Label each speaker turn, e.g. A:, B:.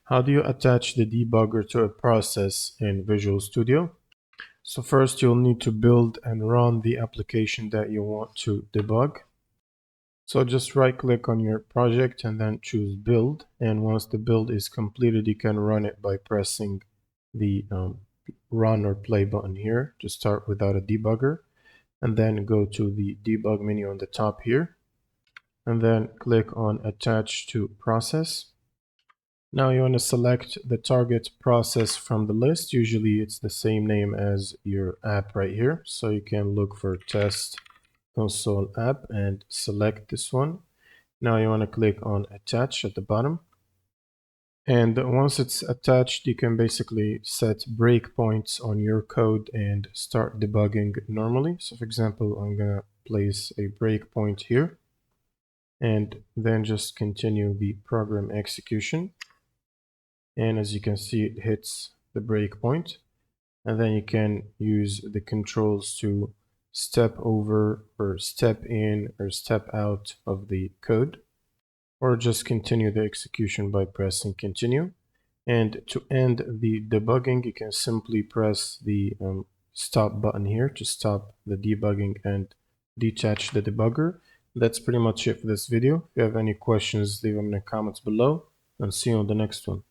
A: How do you attach the debugger to a process in Visual Studio? So first you'll need to build and run the application that you want to debug. So just right click on your project and then choose build. And once the build is completed, you can run it by pressing the run or play button here to start without a debugger. And then go to the debug menu on the top here. And then click on attach to process. Now you want to select the target process from the list. Usually it's the same name as your app right here. So you can look for test console app and select this one. Now you want to click on attach at the bottom. And once it's attached, you can basically set breakpoints on your code and start debugging normally. So for example, I'm going to place a breakpoint here and then just continue the program execution. And as you can see, it hits the breakpoint. And then you can use the controls to step over or step in or step out of the code, or just continue the execution by pressing continue. And to end the debugging, you can simply press the stop button here to stop the debugging and detach the debugger. That's pretty much it for this video. If you have any questions, leave them in the comments below, and see you on the next one.